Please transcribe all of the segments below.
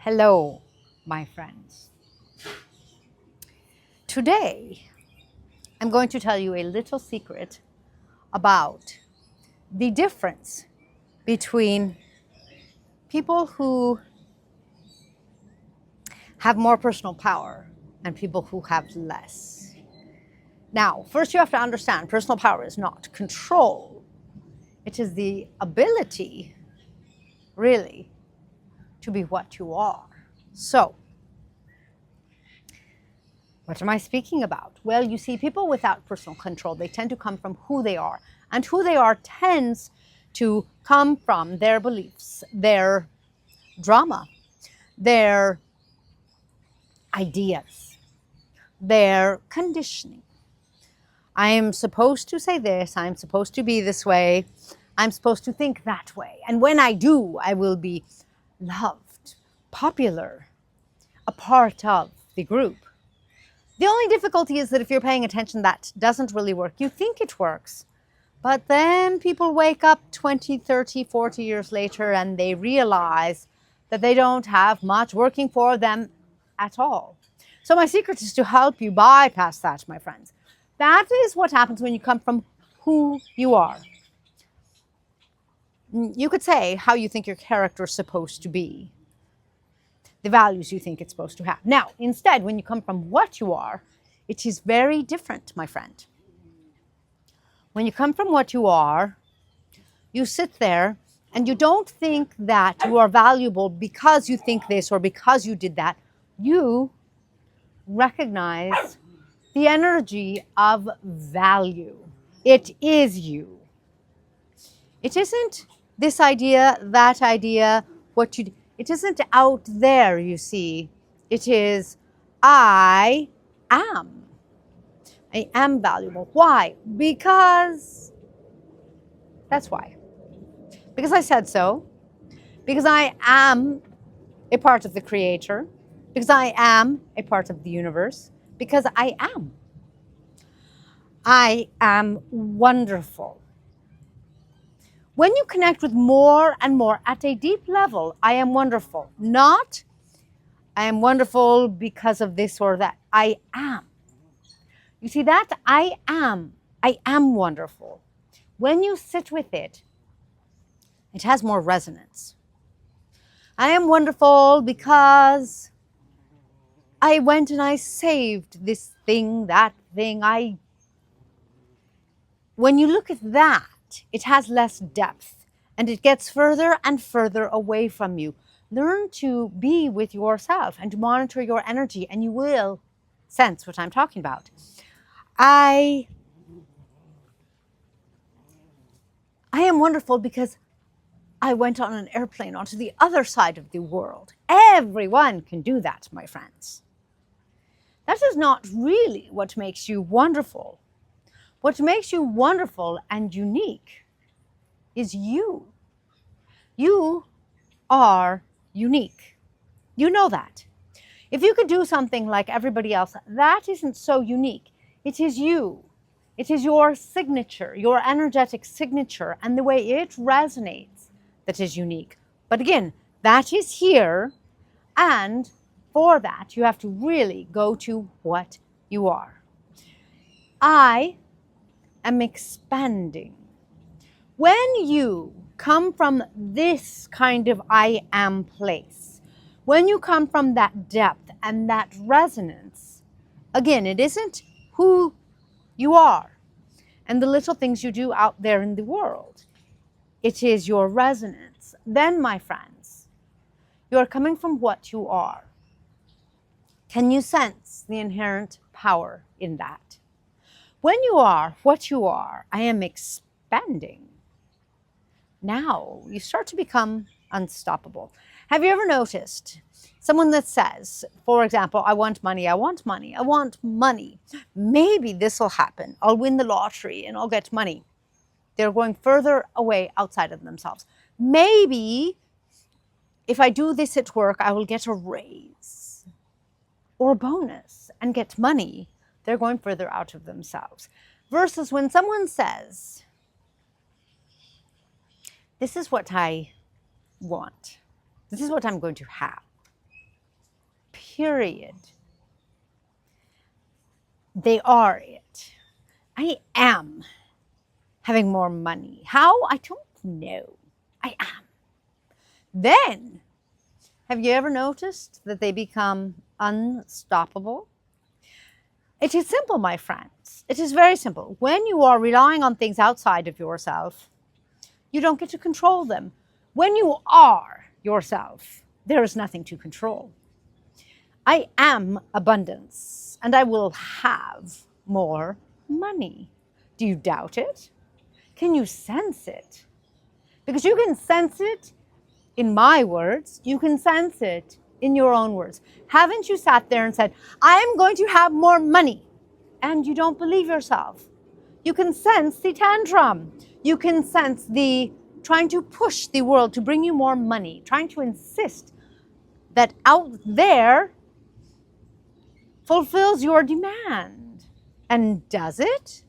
Hello, my friends. Today, I'm going to tell you a little secret about the difference between people who have more personal power and people who have less. Now, first you have to understand personal power is not control. It is the ability, really, to be what you are. So, what am I speaking about? Well, you see, people without personal control, they tend to come from who they are. And who they are tends to come from their beliefs, their drama, their ideas, their conditioning. I am supposed to say this, I'm supposed to be this way, I'm supposed to think that way. And when I do, I will be loved, popular, a part of the group. The only difficulty is that if you're paying attention, that doesn't really work. You think it works, but then people wake up 20, 30, 40 years later and they realize that they don't have much working for them at all. So my secret is to help you bypass that, my friends. That is what happens when you come from who you are. You could say how you think your character is supposed to be, the values you think it's supposed to have. Now, instead, when you come from what you are, it is very different, my friend. When you come from what you are, you sit there and you don't think that you are valuable because you think this or because you did that. You recognize the energy of value. It is you. It isn't this idea, that idea, what you do. It isn't out there, you see. It is, I am. I am valuable. Why? Because that's why. Because I said so. Because I am a part of the Creator. Because I am a part of the universe. Because I am. I am wonderful. When you connect with more and more at a deep level, I am wonderful. Not, I am wonderful because of this or that. I am. You see that? I am wonderful. When you sit with it, it has more resonance. I am wonderful because I went and I saved this thing, that thing. When you look at that, it has less depth and it gets further and further away from you. Learn to be with yourself and to monitor your energy, and you will sense what I'm talking about. I am wonderful because I went on an airplane onto the other side of the world. Everyone can do that, my friends. That is not really what makes you wonderful. What makes you wonderful and unique is you. You are unique. You know that. If you could do something like everybody else, that isn't so unique. It is you. It is your signature, your energetic signature, and the way it resonates that is unique. But again, that is here, and for that, you have to really go to what you are. I am expanding. When you come from this kind of I am place, when you come from that depth and that resonance, again, it isn't who you are and the little things you do out there in the world. It is your resonance. Then, my friends, you are coming from what you are. Can you sense the inherent power in that? When you are what you are, I am expanding. Now you start to become unstoppable. Have you ever noticed someone that says, for example, I want money, I want money, I want money. Maybe this will happen. I'll win the lottery and I'll get money. They're going further away outside of themselves. Maybe if I do this at work, I will get a raise or a bonus and get money. They're going further out of themselves. Versus when someone says, this is what I want. This is what I'm going to have. period. They are it. I am having more money. How? I don't know. I am. Then, have you ever noticed that they become unstoppable? It is simple, my friends. It is very simple. When you are relying on things outside of yourself, you don't get to control them. When you are yourself, there is nothing to control. I am abundance, and I will have more money. Do you doubt it? Can you sense it? Because you can sense it in my words, you can sense it in your own words. Haven't you sat there and said, I am going to have more money, and you don't believe yourself? You can sense the tantrum. You can sense the trying to push the world to bring you more money, trying to insist that out there fulfills your demand. And does it?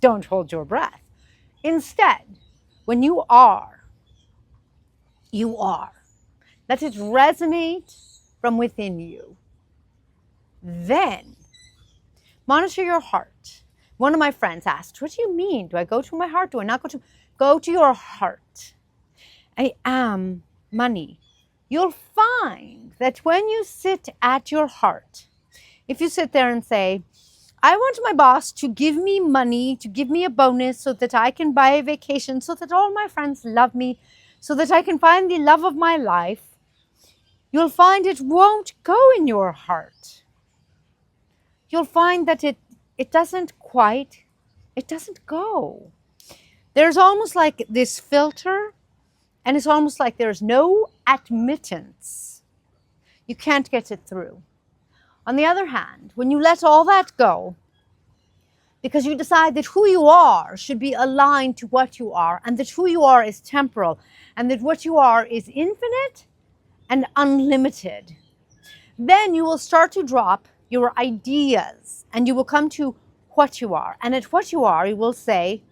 Don't hold your breath. Instead, when you are. Let it resonate from within you. Then, monitor your heart. One of my friends asked, what do you mean? Do I go to my heart? Do I not go to? Go to your heart. I am money. You'll find that when you sit at your heart, if you sit there and say, I want my boss to give me money, to give me a bonus so that I can buy a vacation, so that all my friends love me, so that I can find the love of my life, you'll find it won't go in your heart. You'll find that it doesn't go. There's almost like this filter, and it's almost like there's no admittance. You can't get it through. On the other hand, when you let all that go, because you decide that who you are should be aligned to what you are, and that who you are is temporal, and that what you are is infinite and unlimited, then you will start to drop your ideas, and you will come to what you are. And at what you are, you will say,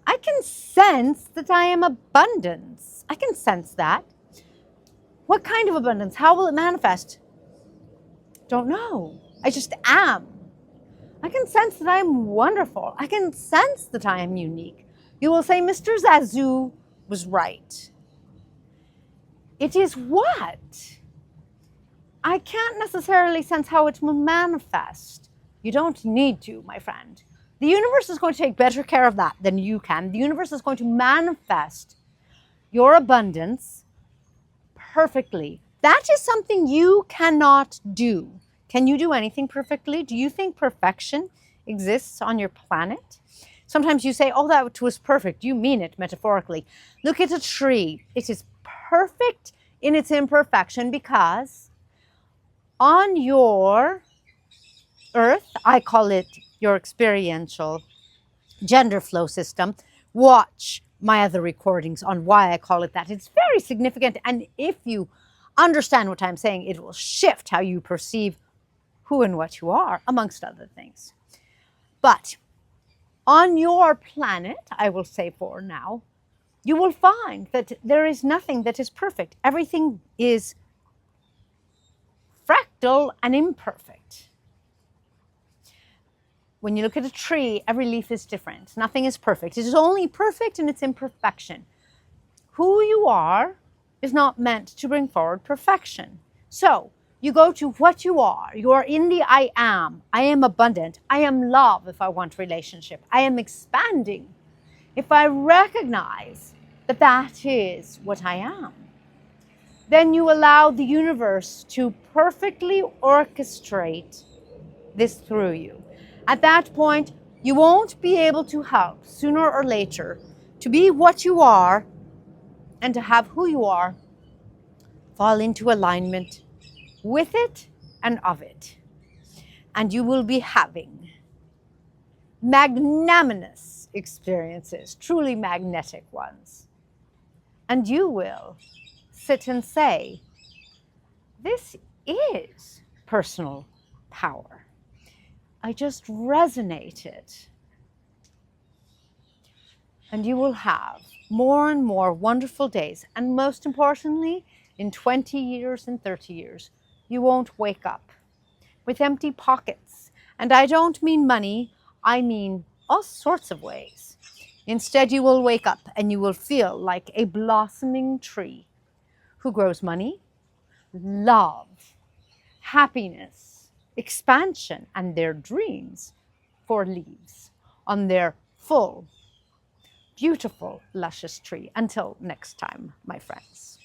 I can sense that I am abundance. I can sense that. What kind of abundance? How will it manifest? Don't know. I just am. I can sense that I'm wonderful. I can sense that I am unique. You will say, Mr. Zazoo was right. It is what? I can't necessarily sense how it will manifest. You don't need to, my friend. The universe is going to take better care of that than you can. The universe is going to manifest your abundance perfectly. That is something you cannot do. Can you do anything perfectly? Do you think perfection exists on your planet? Sometimes you say, oh, that was perfect. You mean it metaphorically. Look at a tree. It is perfect in its imperfection because on your earth, I call it your experiential gender flow system. Watch my other recordings on why I call it that. It's very significant. And if you understand what I'm saying, it will shift how you perceive who and what you are, amongst other things. But on your planet, I will say for now, you will find that there is nothing that is perfect. Everything is fractal and imperfect. When you look at a tree, every leaf is different. Nothing is perfect. It is only perfect in its imperfection. Who you are is not meant to bring forward perfection. So, you go to what you are. You are in the I am. I am abundant. I am love if I want relationship. I am expanding if I recognize that that is what I am. Then you allow the universe to perfectly orchestrate this through you. At that point, you won't be able to help, sooner or later, to be what you are and to have who you are fall into alignment with it and of it. And you will be having magnanimous experiences, truly magnetic ones. And you will sit and say, this is personal power. I just resonated. And you will have more and more wonderful days. And most importantly, in 20 years and 30 years, you won't wake up with empty pockets. And I don't mean money, I mean all sorts of ways. Instead, you will wake up and you will feel like a blossoming tree who grows money, love, happiness, expansion, and their dreams for leaves on their full, beautiful, luscious tree. Until next time, my friends.